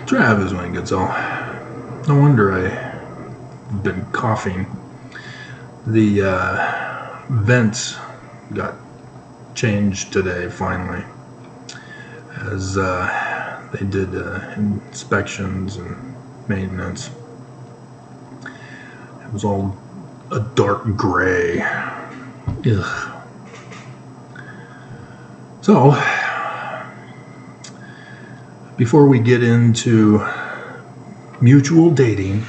Travis went good, so no wonder I've been coughing. The vents got changed today finally, as they did inspections and maintenance. It was all a dark gray. Ugh. So, before we get into mutual dating,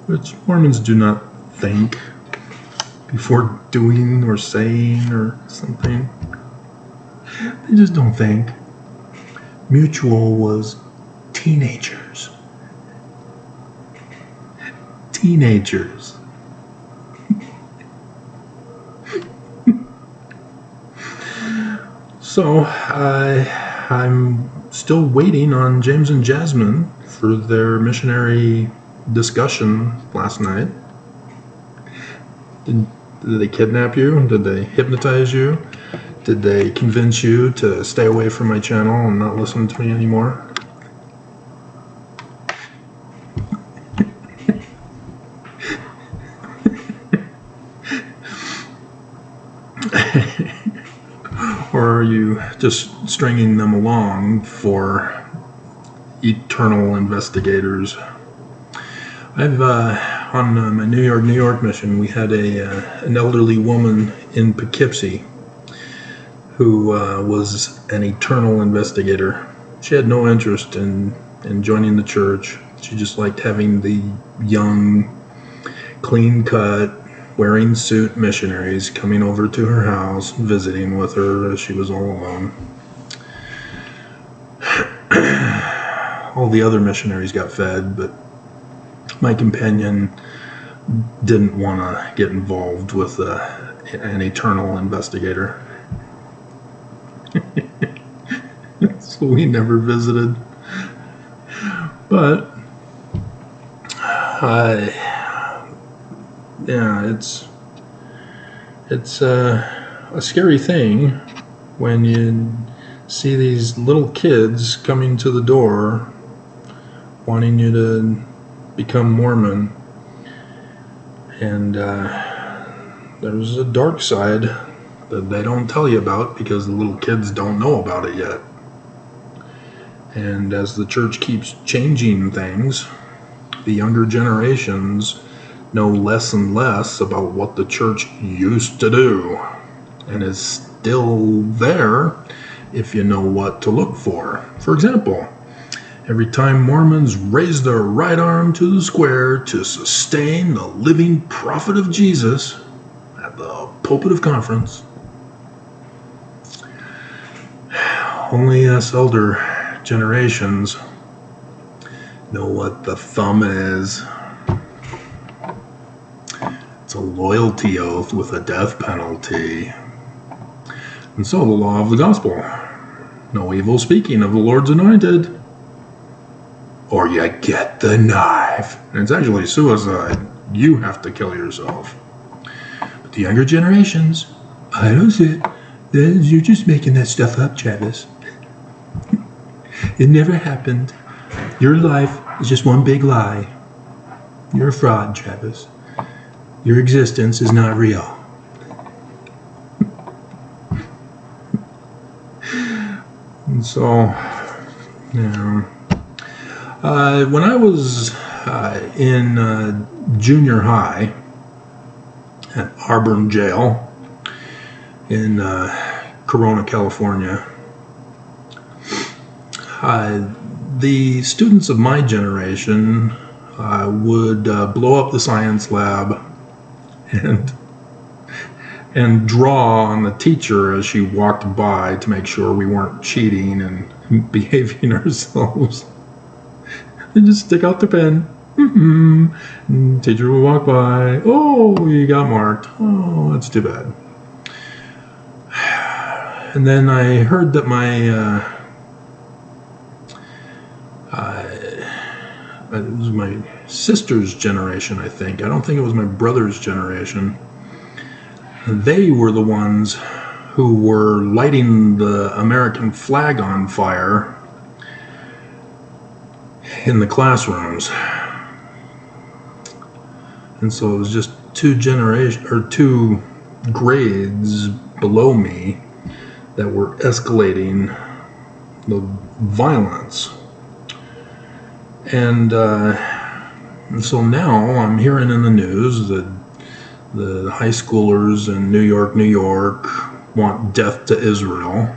which Mormons do not think before doing or saying or something, they just don't think. Mutual was teenagers. Teenagers. So I'm still waiting on James and Jasmine for their missionary discussion last night. Did they kidnap you? Did they hypnotize you? Did they convince you to stay away from my channel and not listen to me anymore? Or are you just stringing them along for eternal investigators? I've on my New York mission, we had an elderly woman in Poughkeepsie who was an eternal investigator. She had no interest in joining the church. She just liked having the young, clean-cut, wearing suit missionaries coming over to her house, visiting with her as she was all alone. All the other missionaries got fed, but my companion didn't want to get involved with an eternal investigator. So we never visited. But yeah, it's a scary thing when you see these little kids coming to the door wanting you to become Mormon, and there's a dark side that they don't tell you about because the little kids don't know about it yet. And as the church keeps changing things, the younger generations know less and less about what the church used to do, and is still there if you know what to look for. For example, every time Mormons raise their right arm to the square to sustain the living prophet of Jesus at the pulpit of conference, only us elder generations know what the thumb is. It's a loyalty oath with a death penalty. And so the law of the gospel: no evil speaking of the Lord's anointed, or you get the knife. And it's actually suicide. You have to kill yourself. But the younger generations, I don't see it. You're just making that stuff up, Travis. It never happened. Your life is just one big lie. You're a fraud, Travis. Your existence is not real. And so, when I was in junior high at Auburn Jail in Corona, California, the students of my generation would blow up the science lab and draw on the teacher as she walked by to make sure we weren't cheating and behaving ourselves. They just stick out the pen. And teacher will walk by. Oh, you got marked. Oh, that's too bad. And then I heard that it was my sister's generation, I think. I don't think it was my brother's generation. They were the ones who were lighting the American flag on fire in the classrooms. And so it was just two grades below me that were escalating the violence. And so now I'm hearing in the news that the high schoolers in New York want death to Israel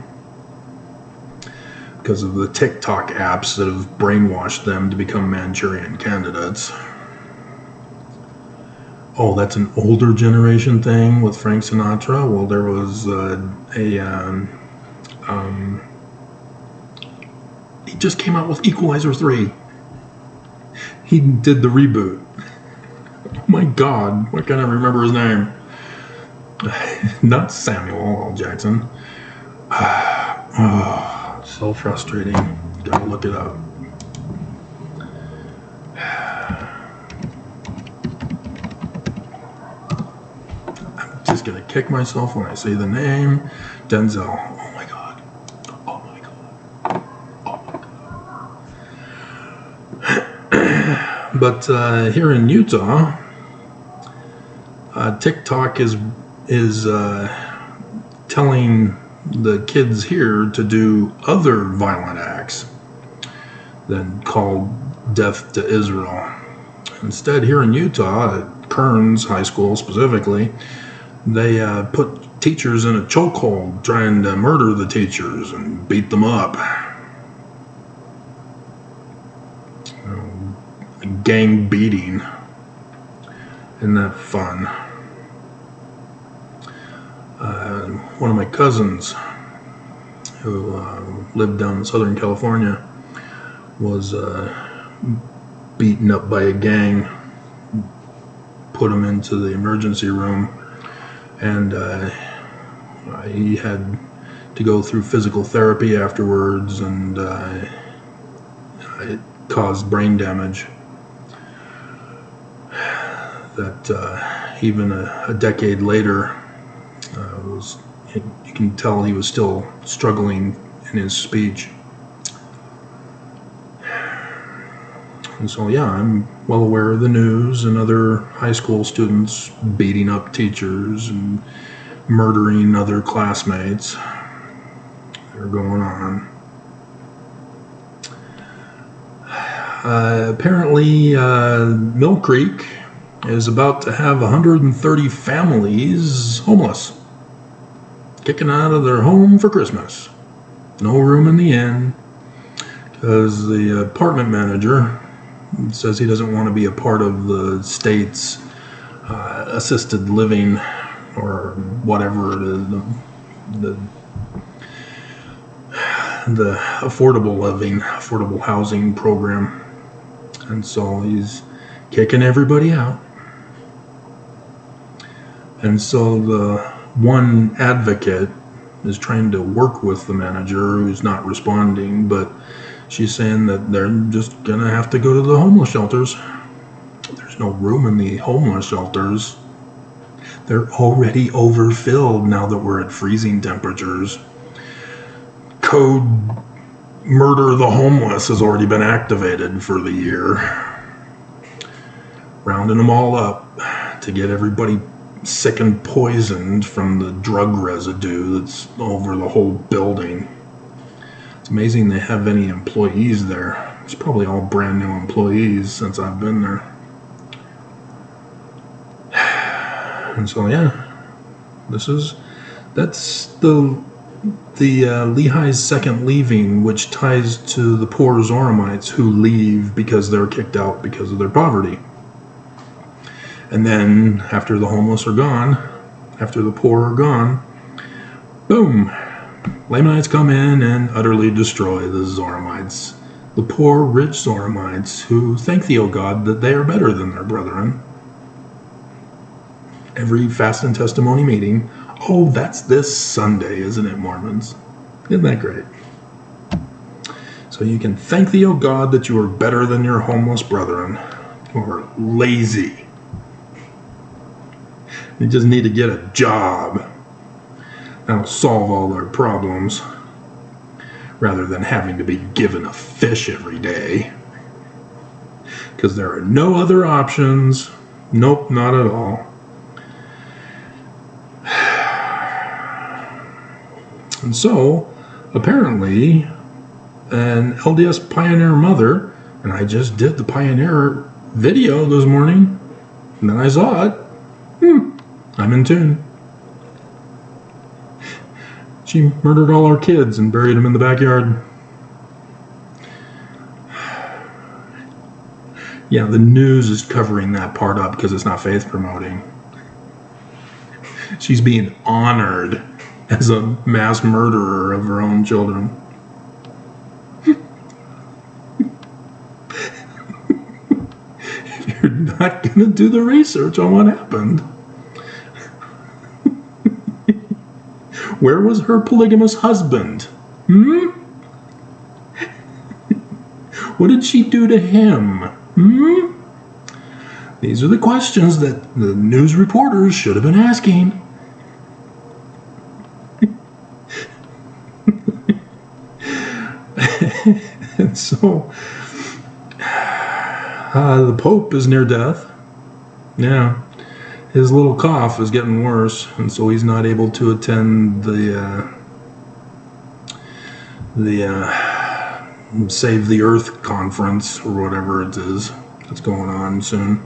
because of the TikTok apps that have brainwashed them to become Manchurian candidates. Oh, that's an older generation thing with Frank Sinatra? Well, there was he just came out with Equalizer 3. He did the reboot. Oh my God, why can't I remember his name? Not Samuel L. Jackson. Oh, so frustrating. Gotta look it up. I'm just gonna kick myself when I say the name. Denzel. Oh my God. Oh my God. Oh my God. But here in Utah, TikTok is telling the kids here to do other violent acts than called death to Israel. Instead, here in Utah, at Kearns High School specifically, they put teachers in a chokehold trying to murder the teachers and beat them up. A gang beating. Isn't that fun? One of my cousins who lived down in Southern California was beaten up by a gang, put him into the emergency room, and he had to go through physical therapy afterwards, and it caused brain damage that even a decade later you can tell he was still struggling in his speech. And so yeah, I'm well aware of the news and other high school students beating up teachers and murdering other classmates that are going on. Apparently Mill Creek is about to have 130 families homeless, kicking out of their home for Christmas. No room in the inn because the apartment manager says he doesn't want to be a part of the state's assisted living or whatever it is, the affordable living, affordable housing program. And so he's kicking everybody out. And so the one advocate is trying to work with the manager who's not responding, but she's saying that they're just gonna have to go to the homeless shelters. There's no room in the homeless shelters. They're already overfilled now that we're at freezing temperatures. Code Murder the Homeless has already been activated for the year, rounding them all up to get everybody sick and poisoned from the drug residue that's over the whole building. It's amazing they have any employees there. It's probably all brand new employees since I've been there. And so yeah, that's the Lehi's second leaving, which ties to the poor Zoramites who leave because they're kicked out because of their poverty. And then after the homeless are gone, after the poor are gone, boom, Lamanites come in and utterly destroy the Zoramites, the poor rich Zoramites who thank thee, O God, that they are better than their brethren. Every fast and testimony meeting. Oh, that's this Sunday, isn't it, Mormons? Isn't that great? So you can thank thee, O God, that you are better than your homeless brethren who are lazy. You just need to get a job. That'll solve all their problems, rather than having to be given a fish every day. Because there are no other options. Nope, not at all. And so, apparently, an LDS pioneer mother, and I just did the pioneer video this morning, and then I saw it. I'm in tune. She murdered all our kids and buried them in the backyard. Yeah, the news is covering that part up because it's not faith promoting. She's being honored as a mass murderer of her own children. If you're not going to do the research on what happened, where was her polygamous husband? What did she do to him? These are the questions that the news reporters should have been asking. And so, the Pope is near death. Yeah. His little cough is getting worse, and so he's not able to attend the Save the Earth conference, or whatever it is that's going on soon.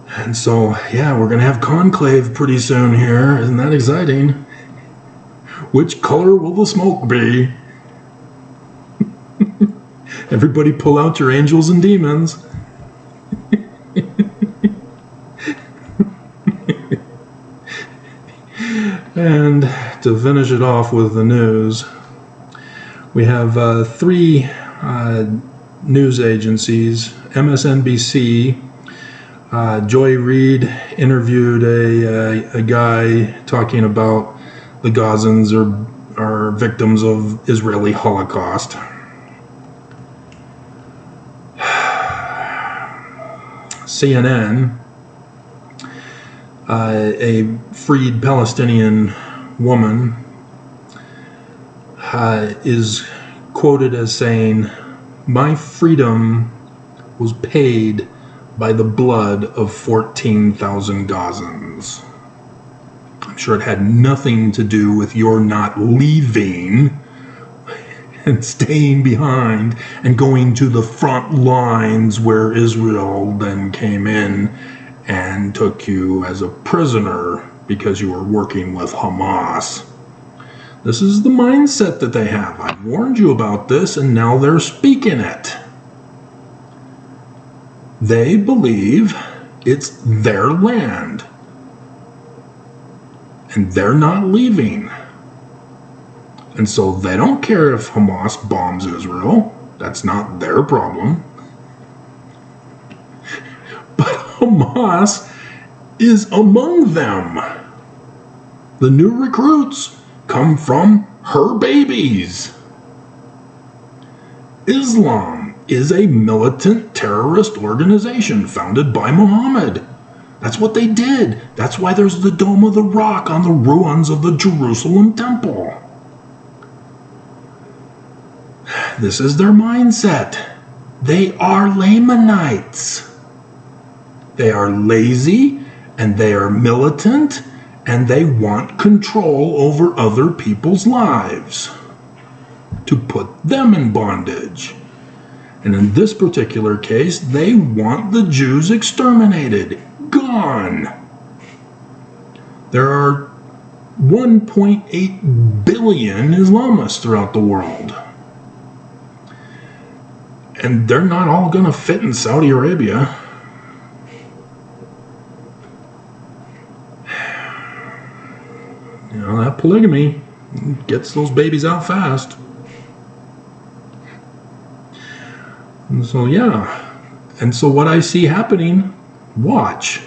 And so, yeah, we're going to have conclave pretty soon here. Isn't that exciting? Which color will the smoke be? Everybody pull out your angels and demons. And to finish it off with the news, we have 3 news agencies. MSNBC, Joy Reid interviewed a guy talking about the Gazans are victims of Israeli Holocaust. CNN, a freed Palestinian woman, is quoted as saying, "My freedom was paid by the blood of 14,000 Gazans." I'm sure it had nothing to do with your not leaving and staying behind and going to the front lines where Israel then came in and took you as a prisoner because you were working with Hamas. This is the mindset that they have. I've warned you about this, and now they're speaking it. They believe it's their land, and they're not leaving. And so they don't care if Hamas bombs Israel. That's not their problem. But Hamas is among them. The new recruits come from her babies. Islam is a militant terrorist organization founded by Muhammad. That's what they did. That's why there's the Dome of the Rock on the ruins of the Jerusalem temple. This is their mindset. They are Lamanites. They are lazy, and they are militant, and they want control over other people's lives to put them in bondage. And in this particular case, they want the Jews exterminated, gone. There are 1.8 billion Islamists throughout the world. And they're not all going to fit in Saudi Arabia. You know, that polygamy gets those babies out fast. And so, yeah. And so what I see happening, watch.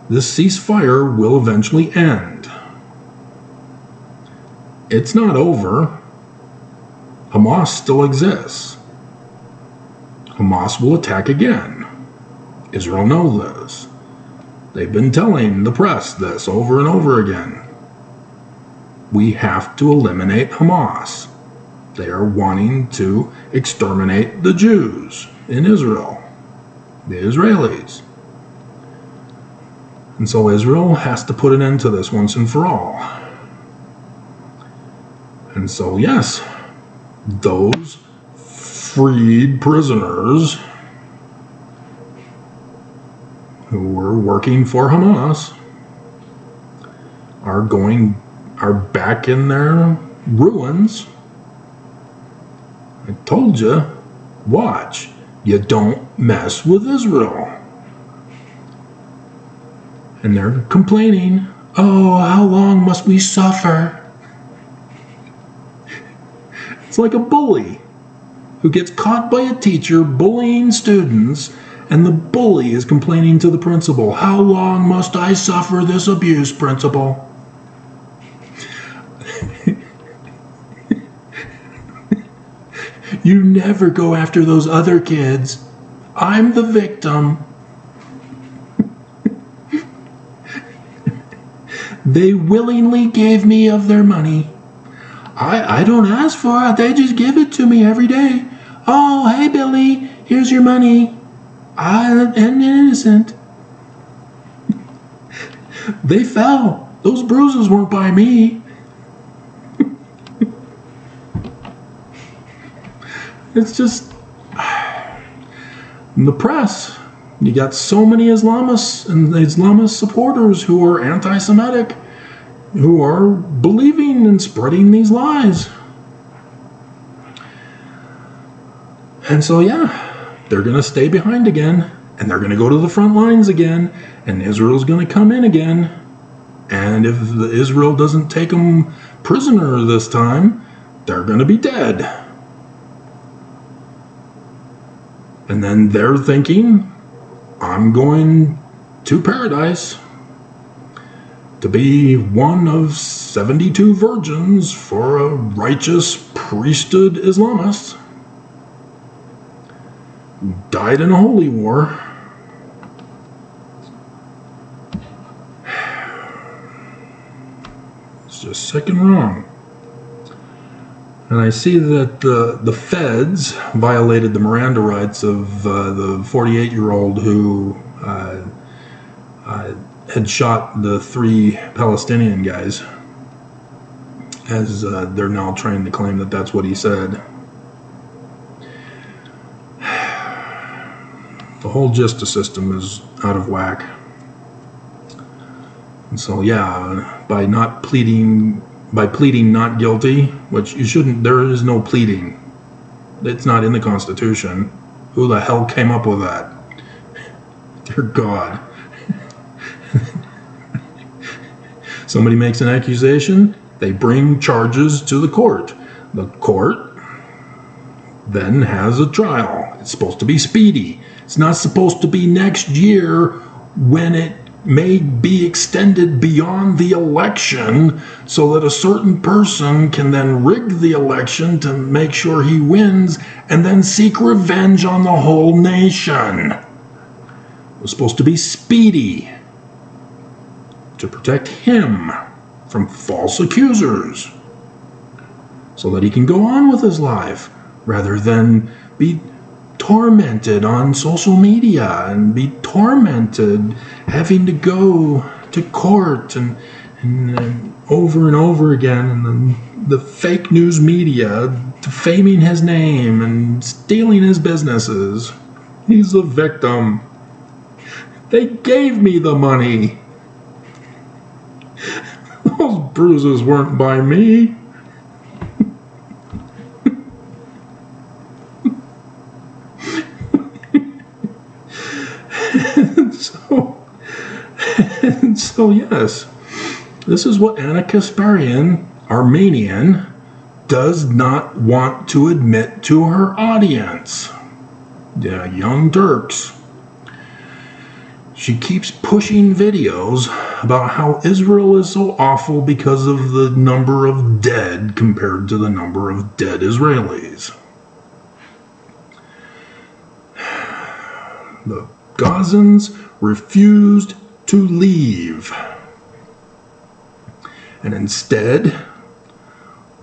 This ceasefire will eventually end. It's not over. Hamas still exists. Hamas will attack again. Israel knows this. They've been telling the press this over and over again. we have to eliminate Hamas. They are wanting to exterminate the Jews in Israel, the Israelis. And so Israel has to put an end to this once and for all. And so, yes, those freed prisoners who were working for Hamas are back in their ruins. I told you, watch, you don't mess with Israel. And they're complaining, oh, how long must we suffer? It's like a bully who gets caught by a teacher bullying students, and the bully is complaining to the principal, how long must I suffer this abuse, principal? You never go after those other kids. I'm the victim. They willingly gave me of their money. I don't ask for it. They just give it to me every day. Oh, hey, Billy, here's your money. I am innocent. They fell. Those bruises weren't by me. It's just in the press. You got so many Islamists and Islamist supporters who are anti-Semitic, who are believing and spreading these lies. And so, yeah, they're going to stay behind again, and they're going to go to the front lines again, and Israel's going to come in again. And if Israel doesn't take them prisoner this time, they're going to be dead. And then they're thinking, I'm going to paradise to be one of 72 virgins for a righteous priesthood Islamist who died in a holy war. It's just sick and wrong. And I see that the feds violated the Miranda rights of the 48-year-old who had shot the 3 Palestinian guys, as they're now trying to claim that that's what he said. The whole justice system is out of whack. And so, yeah, by pleading not guilty, which you shouldn't, there is no pleading. It's not in the Constitution. Who the hell came up with that? Dear God. Somebody makes an accusation, they bring charges to the court. The court then has a trial. It's supposed to be speedy. It's not supposed to be next year when it may be extended beyond the election so that a certain person can then rig the election to make sure he wins and then seek revenge on the whole nation. It was supposed to be speedy to protect him from false accusers so that he can go on with his life rather than be tormented on social media and be tormented having to go to court and over again, and then the fake news media defaming his name and stealing his businesses. He's a victim. They gave me the money. Those bruises weren't by me. So yes, this is what Anna Kasparian, Armenian, does not want to admit to her audience, the Young Turks. She keeps pushing videos about how Israel is so awful because of the number of dead compared to the number of dead Israelis. The Gazans refused to leave. And instead,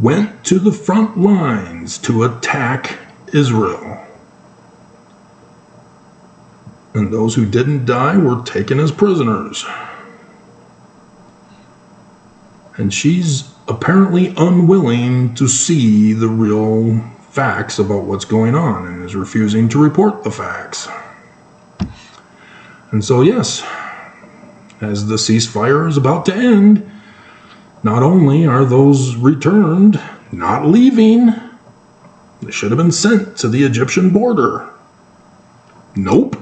went to the front lines to attack Israel. And those who didn't die were taken as prisoners. And she's apparently unwilling to see the real facts about what's going on and is refusing to report the facts. And so, yes, as the ceasefire is about to end, not only are those returned not leaving, they should have been sent to the Egyptian border. Nope.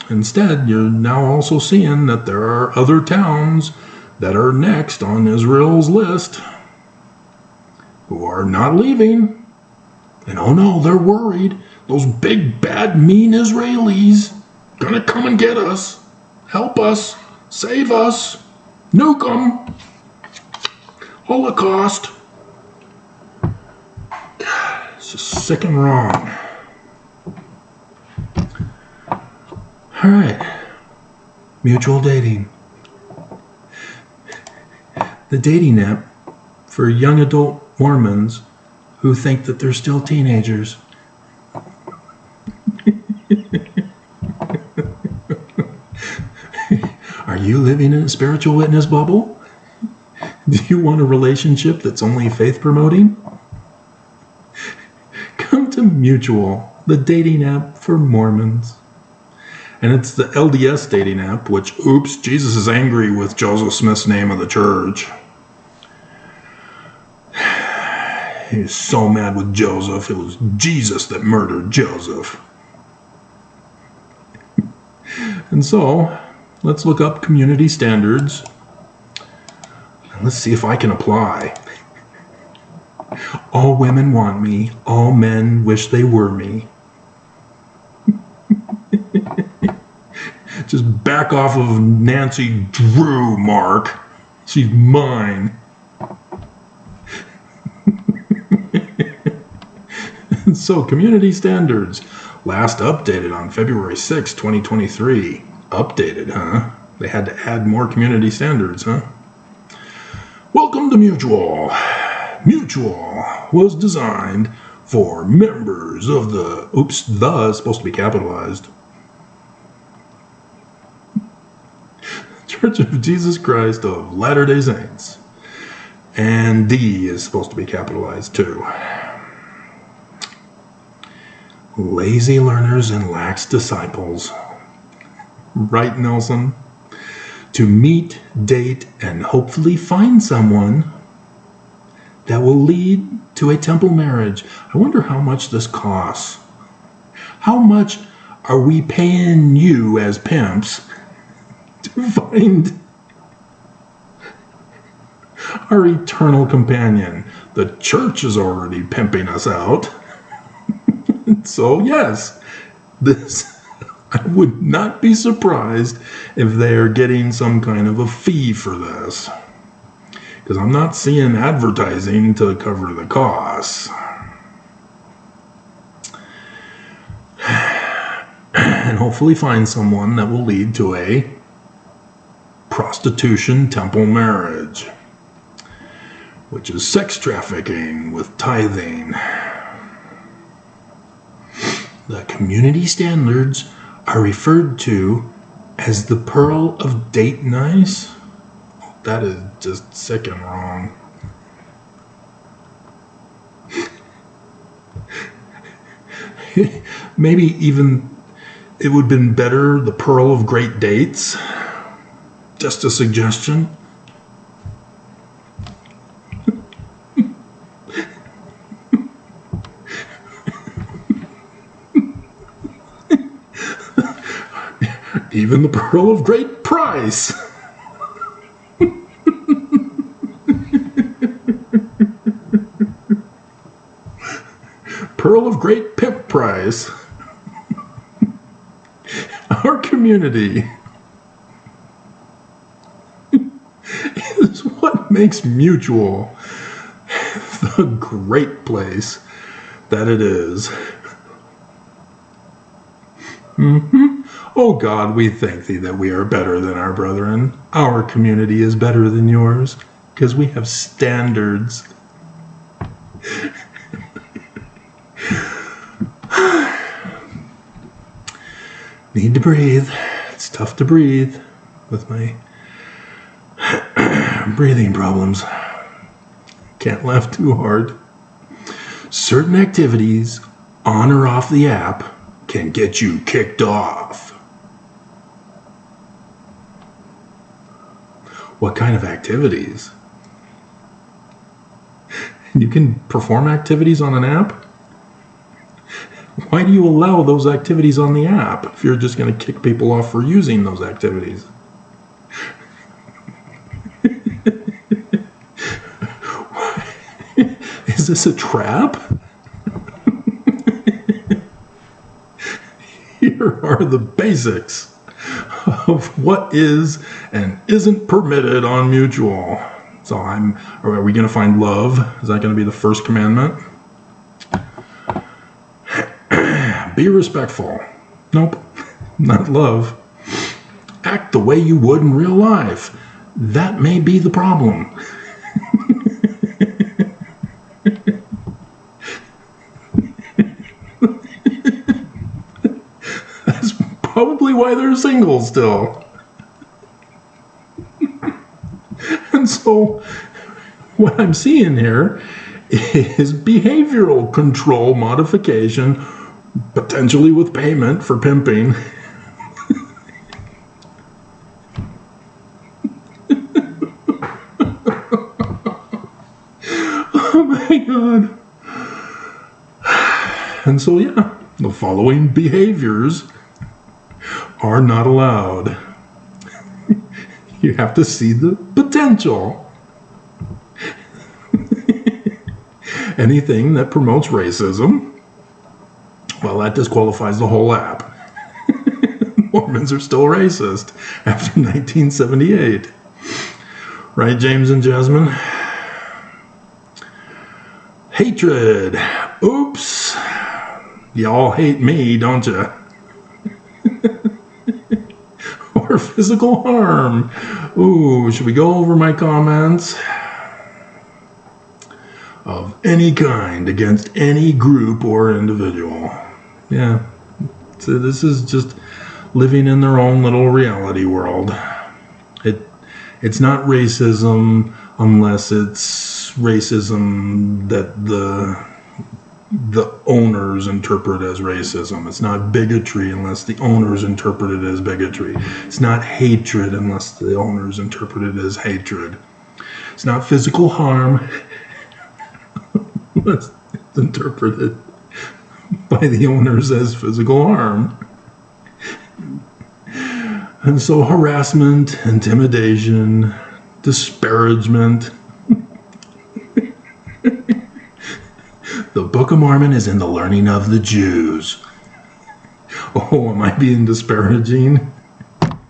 Instead, you're now also seeing that there are other towns that are next on Israel's list who are not leaving. And oh no, they're worried. Those big, bad, mean Israelis gonna come and get us, help us, save us, nuke them, Holocaust. God, it's just sick and wrong. All right, mutual dating. The dating app for young adult Mormons who think that they're still teenagers. Are you living in a spiritual witness bubble? Do you want a relationship that's only faith promoting? Come to Mutual, the dating app for Mormons. And it's the LDS dating app, which, oops, Jesus is angry with Joseph Smith's name of the church. He's so mad with Joseph. It was Jesus that murdered Joseph. And so, let's look up community standards. And let's see if I can apply. All women want me. All men wish they were me. Just back off of Nancy Drew, Mark. She's mine. So, community standards. Last updated on February 6, 2023. Updated, huh? They had to add more community standards, huh? Welcome to Mutual. Mutual was designed for members of the... Oops, the is supposed to be capitalized. Church of Jesus Christ of Latter-day Saints. And D is supposed to be capitalized too. Lazy learners and lax disciples. Right, Nelson? To meet, date, and hopefully find someone that will lead to a temple marriage. I wonder how much this costs. How much are we paying you as pimps to find our eternal companion? The church is already pimping us out. So yes, this I would not be surprised if they are getting some kind of a fee for this, because I'm not seeing advertising to cover the costs. And hopefully find someone that will lead to a prostitution temple marriage, which is sex trafficking with tithing. The community standards are referred to as the Pearl of Date Nice. That is just sick and wrong. Maybe even it would have been better the Pearl of Great Dates. Just a suggestion. Even the Pearl of Great Price. Pearl of Great Pimp Price. Our community is what makes Mutual the great place that it is. O God, we thank thee that we are better than our brethren. Our community is better than yours, because we have standards. Need to breathe. It's tough to breathe with my breathing problems. Can't laugh too hard. Certain activities, on or off the app, can get you kicked off. What kind of activities? You can perform activities on an app? Why do you allow those activities on the app if you're just going to kick people off for using those activities? Is this a trap? Here are the basics of what is and isn't permitted on Mutual. So are we going to find love? Is that going to be the first commandment? Be respectful. Nope, not love. Act the way you would in real life. That may be the problem. That's probably why they're single still. And so what I'm seeing here is behavioral control modification, potentially with payment for pimping. Oh my God. And so, yeah, the following behaviors are not allowed. You have to see the potential. Anything that promotes racism, well, that disqualifies the whole app. Mormons are still racist after 1978. Right, James and Jasmine? Hatred. Oops. Y'all hate me, don't you? Or physical harm. Ooh, should we go over my comments? Of any kind against any group or individual. Yeah. So this is just living in their own little reality world. It's not racism unless it's racism that the owners interpret as racism. It's not bigotry unless the owners interpret it as bigotry. It's not hatred unless the owners interpret it as hatred. It's not physical harm unless it's interpreted by the owners as physical harm. And so harassment, intimidation, disparagement. The Book of Mormon is in the learning of the Jews. Oh, am I being disparaging?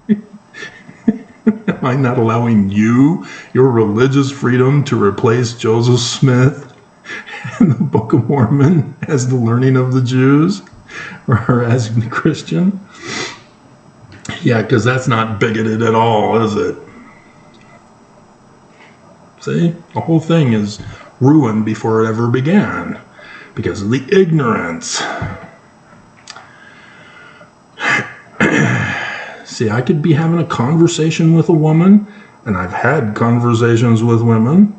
Am I not allowing you, your religious freedom, to replace Joseph Smith and the Book of Mormon as the learning of the Jews? Or as the Christian? Yeah, because that's not bigoted at all, is it? See? The whole thing is ruined before it ever began because of the ignorance. See, I could be having a conversation with a woman, and I've had conversations with women,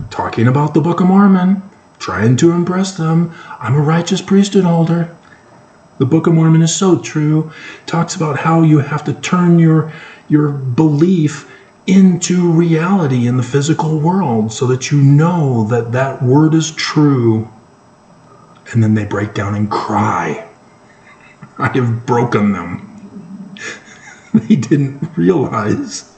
talking about the Book of Mormon, trying to impress them. I'm a righteous priesthood holder. The Book of Mormon is so true. It talks about how you have to turn your belief into reality in the physical world so that you know that that word is true. And then they break down and cry. I have broken them. They didn't realize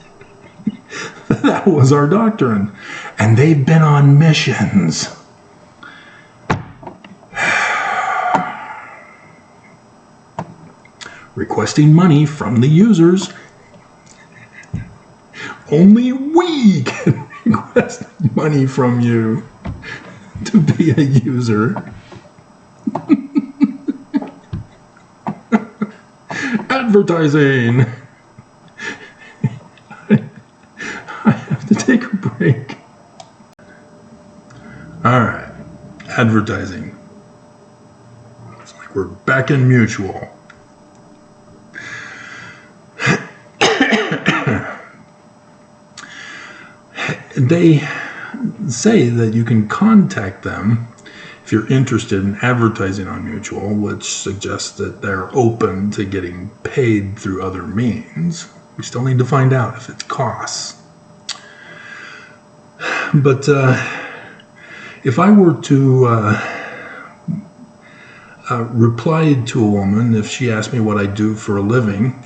that was our doctrine. And they've been on missions. Requesting money from the users. Only we can request money from you to be a user. Advertising. I have to take a break. All right, advertising. It's like we're back in mutual. They say that you can contact them if you're interested in advertising on Mutual, which suggests that they're open to getting paid through other means. We still need to find out if it costs. But if I were to reply to a woman, if she asked me what I do for a living,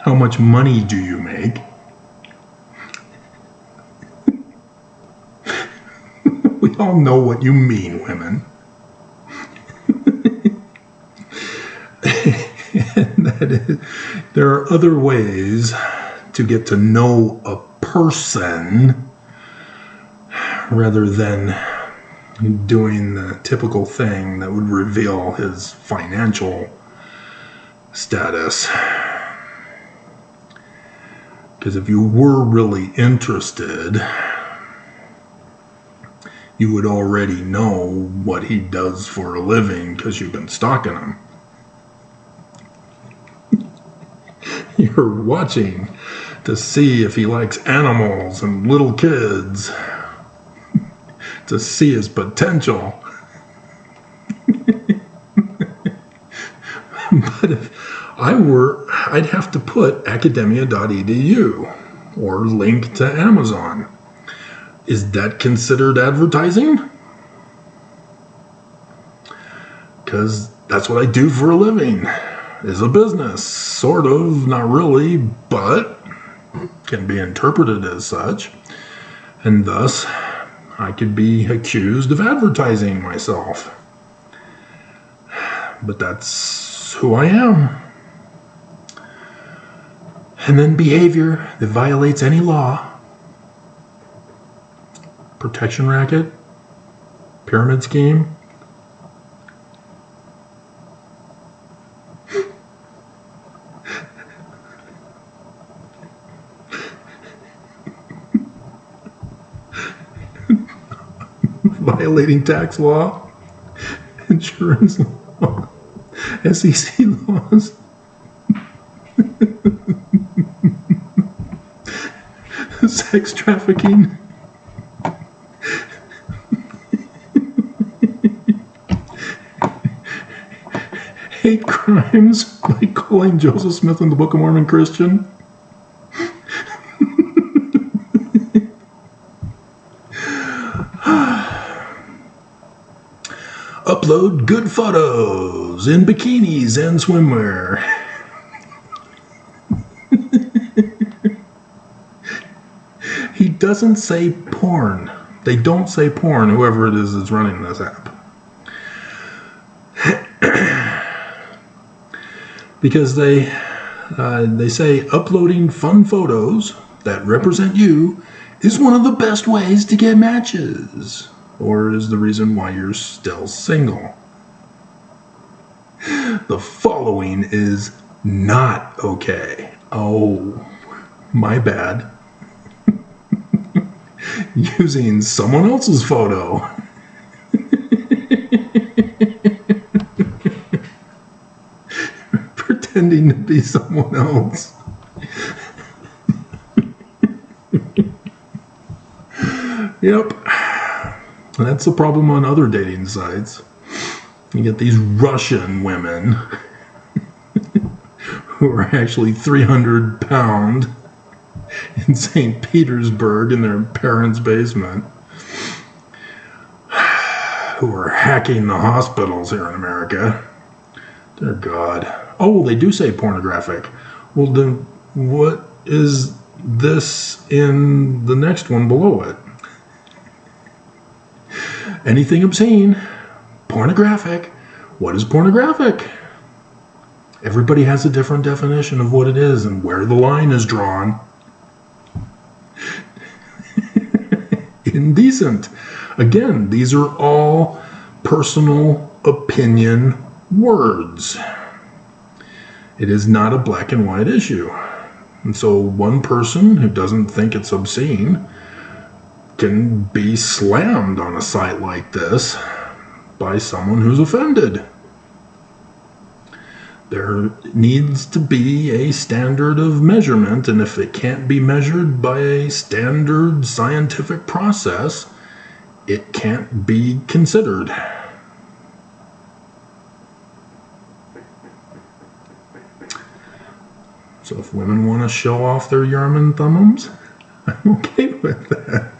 how much money do you make? We all know what you mean, women. And that is, there are other ways to get to know a person rather than doing the typical thing that would reveal his financial status. Because if you were really interested, you would already know what he does for a living because you've been stalking him. You're watching to see if he likes animals and little kids, to see his potential. But if I were, I'd have to put academia.edu or link to Amazon. Is that considered advertising? Because that's what I do for a living, is a business. Sort of, not really, but can be interpreted as such. And thus, I could be accused of advertising myself. But that's who I am. And then behavior that violates any law. Protection racket, pyramid scheme. Violating tax law, insurance law, SEC laws. Sex trafficking. Hate crimes, like calling Joseph Smith in the Book of Mormon Christian. Upload good photos in bikinis and swimwear. He doesn't say porn. They don't say porn, whoever it is that's running this app. Because they say uploading fun photos that represent you is one of the best ways to get matches, or is the reason why you're still single. The following is not okay. Oh, my bad. Using someone else's photo. Pretending to be someone else. Yep. That's the problem on other dating sites. You get these Russian women who are actually 300 pounds in St. Petersburg in their parents' basement, who are hacking the hospitals here in America. Dear God. Oh, they do say pornographic. Well, then what is this in the next one below it? Anything obscene, pornographic. What is pornographic? Everybody has a different definition of what it is and where the line is drawn. Indecent. Again, these are all personal opinion words. It is not a black and white issue. And so one person who doesn't think it's obscene can be slammed on a site like this by someone who's offended. There needs to be a standard of measurement, and if it can't be measured by a standard scientific process, it can't be considered. So if women want to show off their Urim and Thummums, I'm okay with that.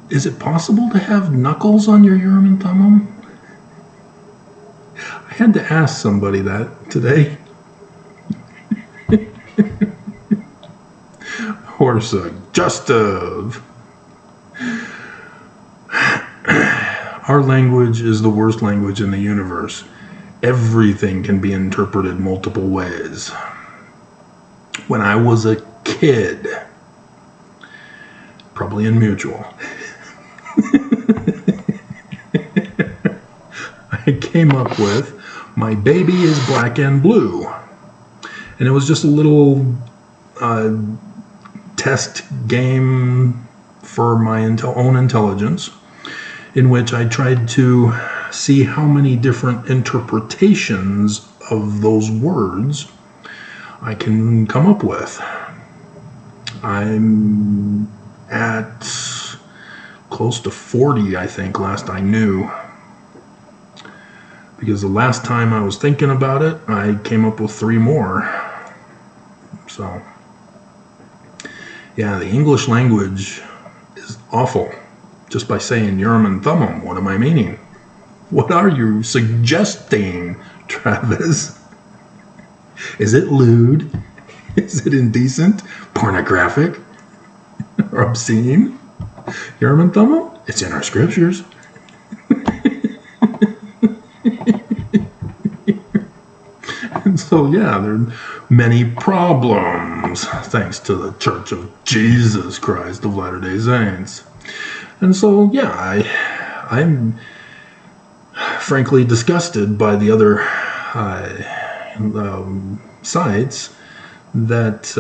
Is it possible to have knuckles on your Urim and Thummim? I had to ask somebody that today. Or suggestive. Our language is the worst language in the universe. Everything can be interpreted multiple ways. When I was a kid, probably in mutual, I came up with, my baby is black and blue. And it was just a little test game for my own intelligence, in which I tried to see how many different interpretations of those words I can come up with. I'm at close to 40, I think, last I knew. Because the last time I was thinking about it, I came up with 3 more. So, yeah, the English language is awful. Just by saying Urim and Thummim, what am I meaning? What are you suggesting, Travis? Is it lewd? Is it indecent? Pornographic? Or obscene? Urim and Thummim? It's in our scriptures. And so, yeah, there are many problems thanks to the Church of Jesus Christ of Latter-day Saints. And so, yeah, I'm frankly disgusted by the other sites that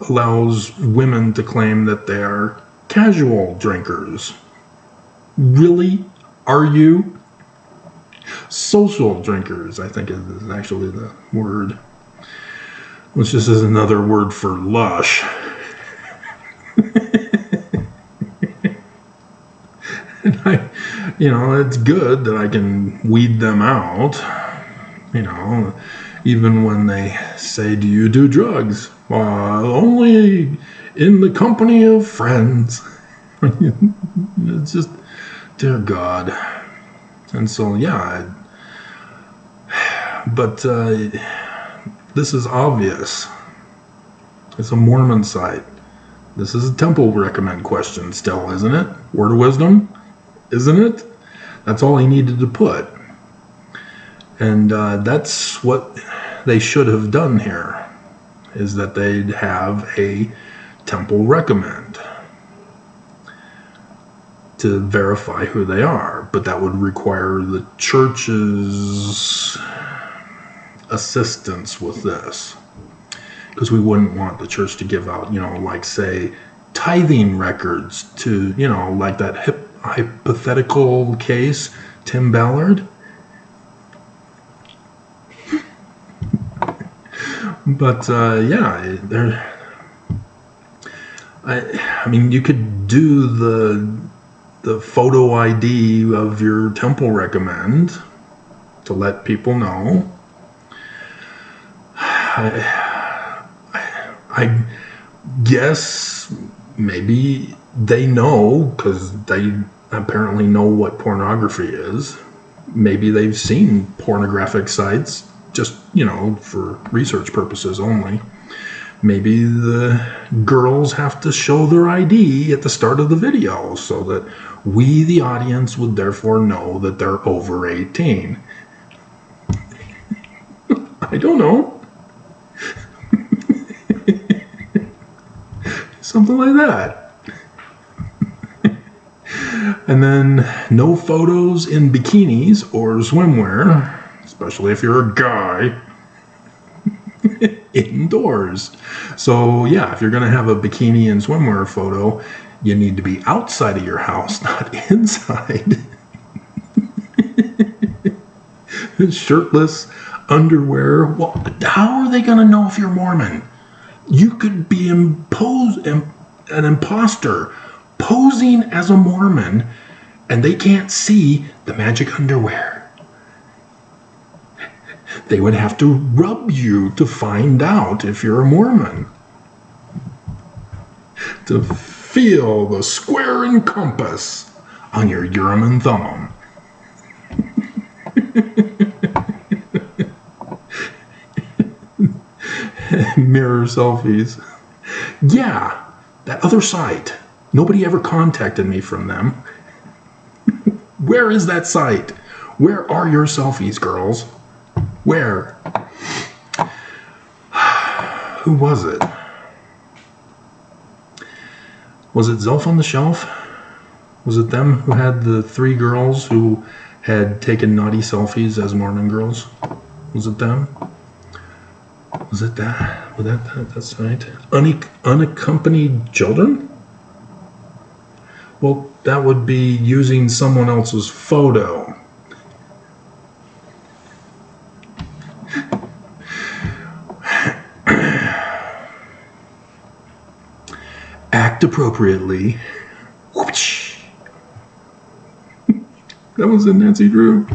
allows women to claim that they are casual drinkers. Really? Are you? Social drinkers, I think, is actually the word, which just is another word for lush. And it's good that I can weed them out, even when they say, do you do drugs? Only in the company of friends. It's just, dear God. And so, yeah, but this is obvious. It's a Mormon site. This is a temple recommend question still, isn't it? Word of wisdom, isn't it? That's all he needed to put. And that's what they should have done here, is that they'd have a temple recommend to verify who they are, but that would require the church's assistance with this, because we wouldn't want the church to give out, like, say, tithing records to, like that hypothetical case, Tim Ballard. But yeah, I mean, you could do the photo ID of your temple recommend to let people know. I guess maybe they know, because they apparently know what pornography is. Maybe they've seen pornographic sites just, for research purposes only. Maybe the girls have to show their ID at the start of the video so that we, the audience, would therefore know that they're over 18. I don't know. Something like that. And then no photos in bikinis or swimwear, especially if you're a guy, indoors. So yeah, if you're going to have a bikini and swimwear photo, you need to be outside of your house, not inside. Shirtless, underwear. Well, how are they going to know if you're Mormon? You could be an imposter posing as a Mormon, and they can't see the magic underwear. They would have to rub you to find out if you're a Mormon. To feel the square and compass on your Urim and Thummim. Mirror selfies. Yeah, that other site. Nobody ever contacted me from them. Where is that site? Where are your selfies, girls? Where? Who was it? Was it Zelf on the Shelf? Was it them who had the 3 girls who had taken naughty selfies as Mormon girls? Was it them? Was it that? Was that site? Unaccompanied children? Well, that would be using someone else's photo. Act appropriately. Whoosh. That was in Nancy Drew.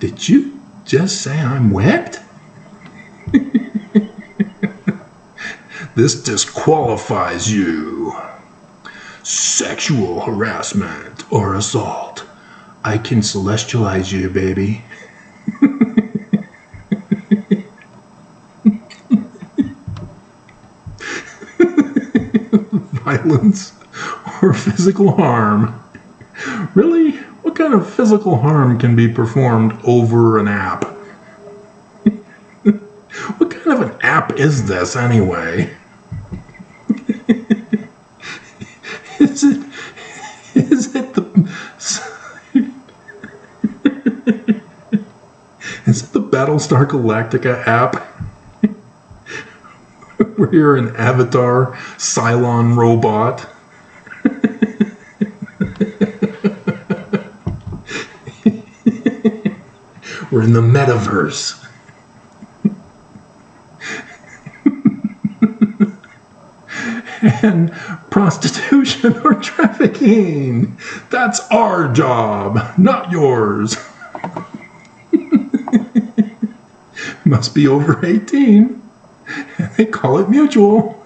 Did you just say I'm wet? This disqualifies you. Sexual harassment or assault. I can celestialize you, baby. Violence or physical harm. Really? What kind of physical harm can be performed over an app? What kind of an app is this anyway? Is it the Battlestar Galactica app? Where you're an avatar Cylon robot? We're in the metaverse. And prostitution or trafficking. That's our job, not yours. Must be over 18. And they call it mutual.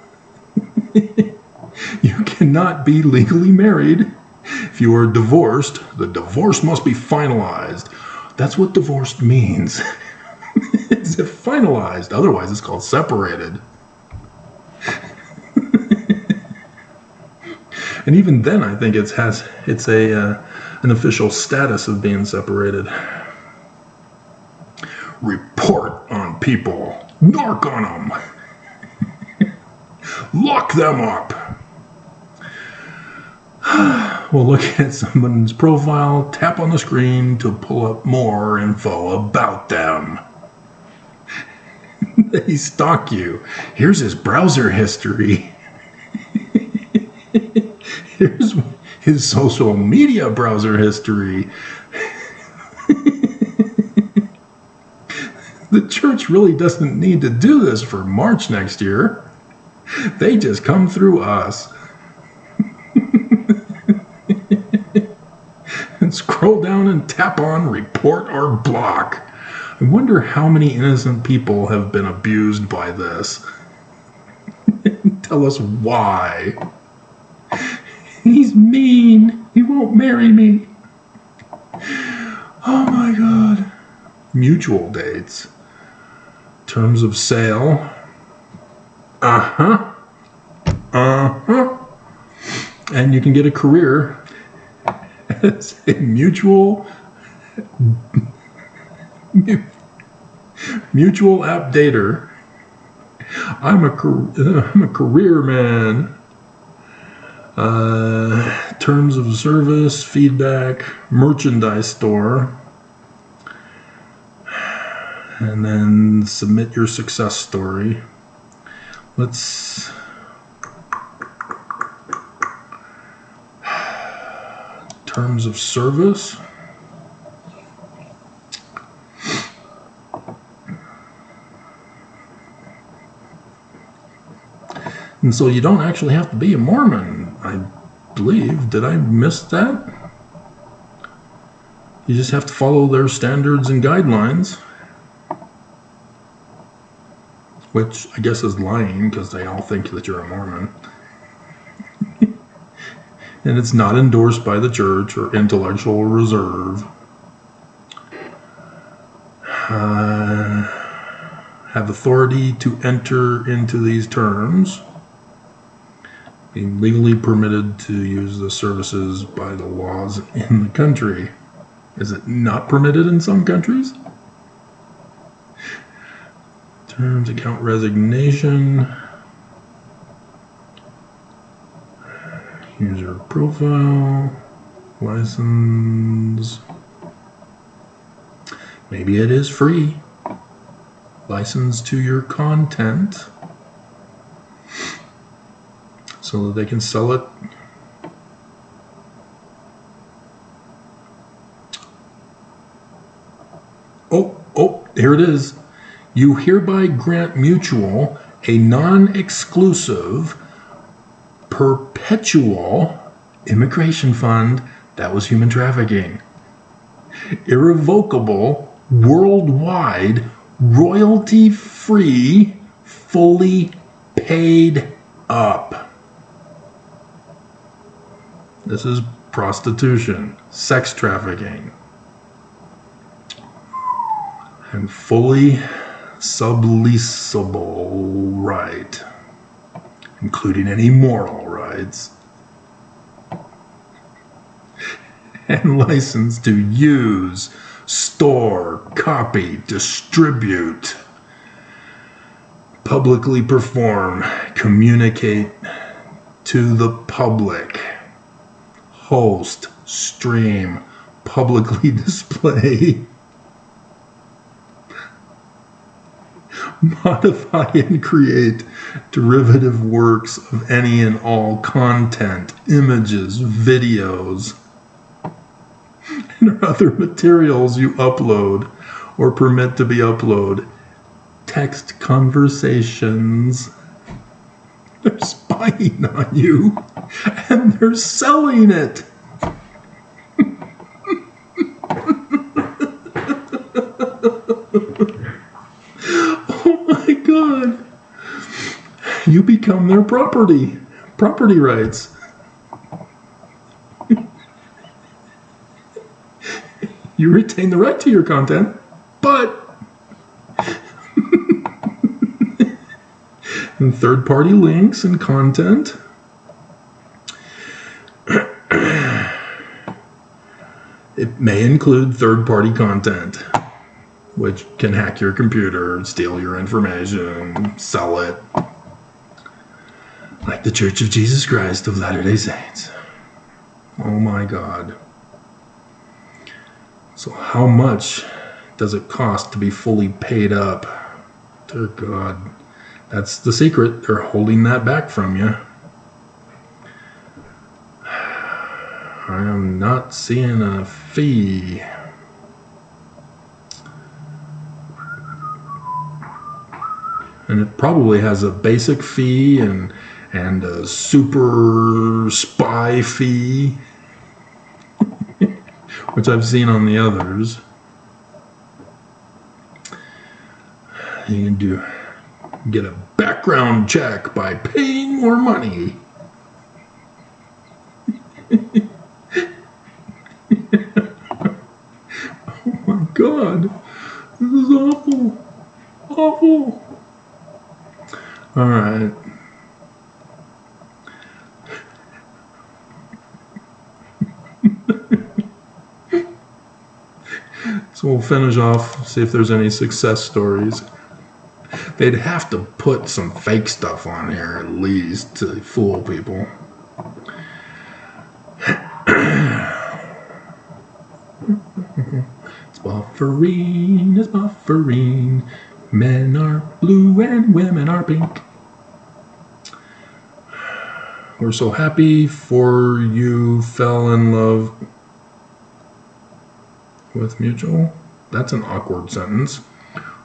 You cannot be legally married. If you are divorced, the divorce must be finalized. That's what divorced means. It's finalized. Otherwise, it's called separated. And even then, I think it's an official status of being separated. Report on people. Narc on them. Lock them up. We'll look at someone's profile, tap on the screen to pull up more info about them. They stalk you. Here's his browser history. Here's his social media browser history. The church really doesn't need to do this for March next year. They just come through us. And scroll down and tap on report or block. I wonder how many innocent people have been abused by this. Tell us why. He's mean. He won't marry me. Oh my God. Mutual dates. Terms of sale. Uh-huh. Uh-huh. And you can get a career as a mutual app dater. I'm a career man. Terms of service, feedback, merchandise store, and then submit your success story. Let's terms of service. And so you don't actually have to be a Mormon, I believe. Did I miss that? You just have to follow their standards and guidelines. Which I guess is lying because they all think that you're a Mormon. And it's not endorsed by the church or intellectual reserve. Have authority to enter into these terms. Being legally permitted to use the services by the laws in the country. Is it not permitted in some countries? Terms, account resignation. User profile. License. Maybe it is free. License to your content. So that they can sell it. Oh, here it is. You hereby grant mutual a non-exclusive perpetual immigration fund, that was human trafficking, irrevocable, worldwide, royalty-free, fully paid up. This is prostitution, sex trafficking, and fully subleasable right, including any moral rights, and license to use, store, copy, distribute, publicly perform, communicate to the public, host, stream, publicly display, modify and create derivative works of any and all content, images, videos, and other materials you upload or permit to be uploaded. Text conversations. They're spying on you and they're selling it. God, you become their property rights. You retain the right to your content, but and third-party links and content. It may include third-party content, which can hack your computer, steal your information, sell it. Like the Church of Jesus Christ of Latter-day Saints. Oh my God. So how much does it cost to be fully paid up? Dear God. That's the secret. They're holding that back from you. I am not seeing a fee. And it probably has a basic fee and a super spy fee, which I've seen on the others. You can get a background check by paying more money. Oh my God, this is awful. Awful. All right. So we'll finish off, see if there's any success stories. They'd have to put some fake stuff on here at least to fool people. buffering is buffering. Men are blue and women are pink. We're so happy for you fell in love with mutual. That's an awkward sentence.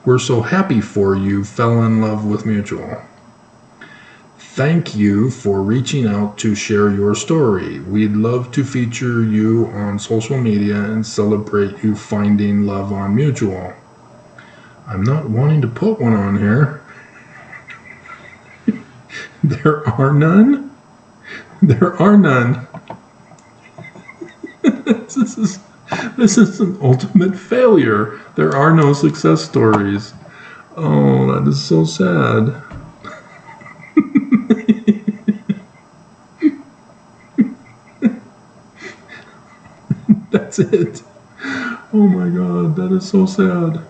We're so happy for you fell in love with mutual. Thank you for reaching out to share your story. We'd love to feature you on social media and celebrate you finding love on mutual. I'm not wanting to put one on here. There are none. There are none. This is an ultimate failure. There are no success stories. Oh, that is so sad. That's it. Oh my God, that is so sad.